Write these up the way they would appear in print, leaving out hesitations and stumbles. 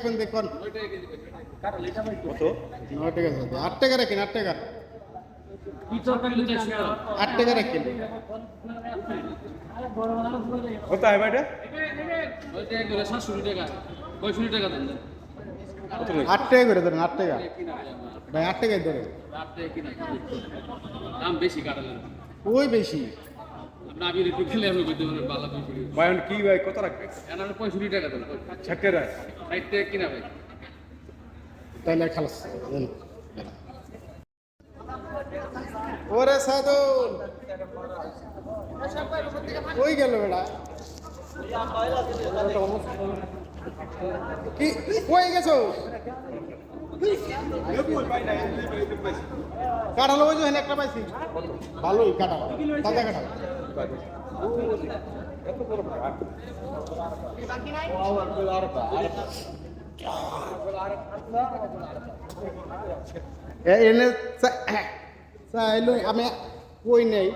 রাখবেন দেখুন। কত 9 টাকা আছে, 8 টাকা রাখেন, 8 টাকা। কি তরকারি লুচি আছে? 8 টাকা রাখেন। কোথায় ভাই এটা? ওইটা এগুলো 700 টাকা, 65 টাকা দেন। কত নেই? 8 টাকা করে ধরেন, 8 টাকা কিনা ভাই আমার ভাই, 8 টাকায় ধরেন। রাতে কিনা দাম বেশি কাটালেন। ওই বেশি। আপনি আবির একটু খেলে আমি বলতে পারেন বালা বেশি। ভাই এখন কি ভাই কত রাখবে? এনার 65 টাকা দেন। 60 টাকা। 60 টাকা কিনা ভাই। তাহলে খালাস দেন। ওরে সাদুল কই গেল বেটা? কি কই গেছো? কাঁঠাল ওই যে একটা পাইছি, ভালোই কাঁঠাল, তাজা কাঁঠাল। এনে চাইলো আমি কই নেই।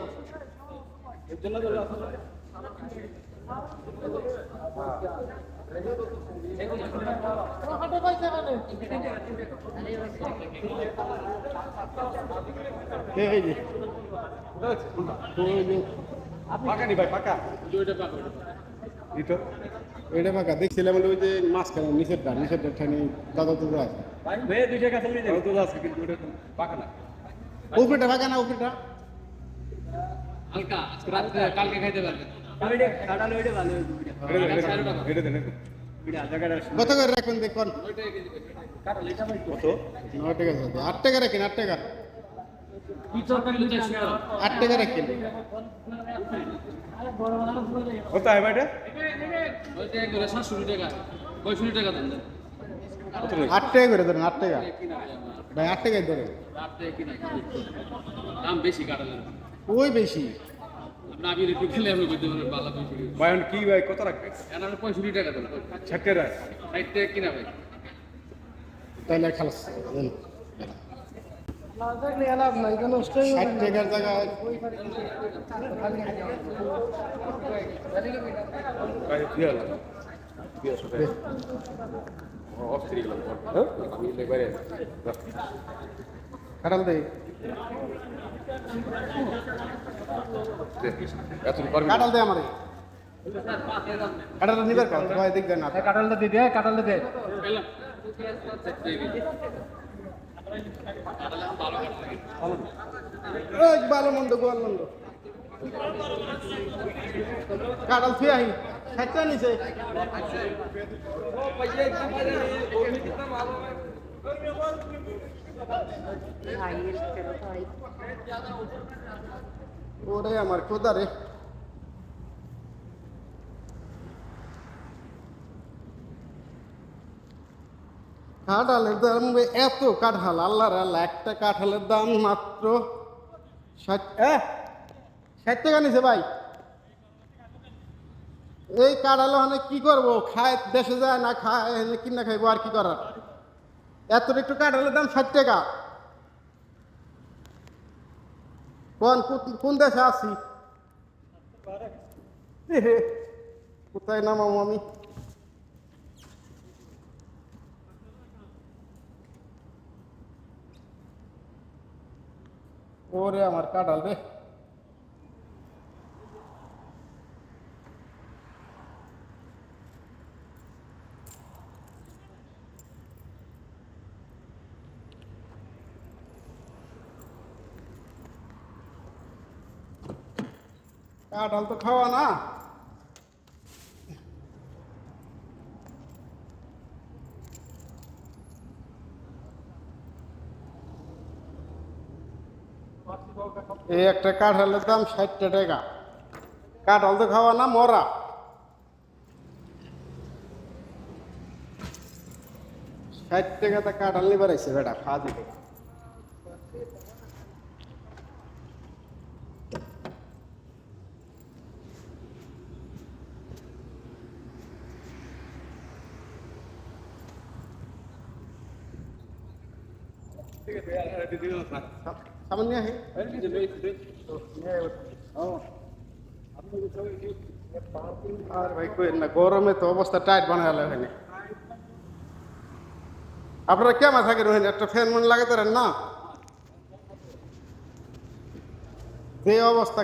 এই যে পাকা নি ভাই পাকা। দুইটা পাকা। এটা এটা ফাঁকা দেখছিলাম ওই যে মাছ কেন নিচেরটা ঠানি দাদা দাদা আছে। ভাই ভাই 2 টাকা চলে যাবে। তো আছে কিন্তু এটা পাকা না। উপরেটা ফাঁকা না, উপরেটা হালকা আজকে রাতে কালকে খাইতে পারবেন। এটা দেন। কত করে রাখবেন দেখুন। কত? 9 টাকা আছে, 8 টাকা রাখেন, 8 টাকা। কি তরকারি লুচি আছে? 8 টাকা রাখেন। কোথায় ভাই এটা? ওইটা এগুলো 700 টাকা, 65 টাকা দেন। কত নেই? 8 টাকা করে ধরেন, 8 টাকা কিনা ভাই আমার ভাই, 8 টাকায় ধরেন। রাতে কিনা দাম বেশি কাটালেন। ওই বেশি। আপনি আবির একটু খেলে আমি বলতে পারেন বালা বেশি। ভাই এখন কি ভাই কত রাখবে? এনার 65 টাকা দেন। 60 টাকা। 60 টাকা কিনা ভাই। তাহলে খালাস দেন। 60 টাকার জায়গায় ভাই কি হলো? কি আছে? অস্থির গেলাম। হ্যাঁ? আমি লেবারে। কাঁঠাল দেই, এত পারবি? কাঁঠাল দেয় আমারে। কাঁঠালটা নিবার কাজ ভাই, দেখ দেন না। কাঁঠালটা দিয়ে কাঁঠালটা দিয়ে পেলাম। ভালো কাটা। ওই ভালো মন্দ গোয়াল মন্দ কাঁঠাল থুয়ে আহি 60 টাকা নিচে। ওরে আমার খোদা রে। কাঁঠালের দাম এত, কাঁঠাল আল্লাহর আল্লাহ, একটা কাঁঠালের দাম মাত্র 60 টাকা নিছে ভাই। এই কাঁঠাল ওখানে কি করবো, খায় দেশে যায় না, খায় কিনা খাইবো আর কি করার। এত একটু কাঁঠালের দাম 60 টাকা। কোন দেশে আছি, কোথায় নামাবো আমি? ওরে আমার কাঁঠাল রে। কাঁঠাল তো খাওয়া না। এই একটা কাঁঠালের দাম 60 টাকা। কাঁঠাল তো খাওয়া না, মরা। ষাট টাকাতে কাঁঠাল নিবার আইছে বেটা, ফাজি টাকা। সামান্য আহে আর ভাই কই না, গরমে তো অবস্থা টাইট বানায় এখানে। আপনারা কেমন থাকে রোহিণ একটা ফ্যান মন লাগাতে পারেন না যে অবস্থা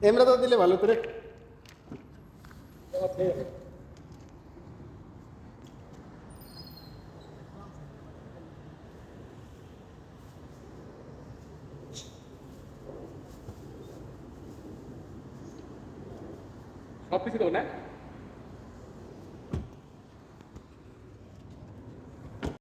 এমরা তো দিলে ভালো তোরে সব কিছু দেবো না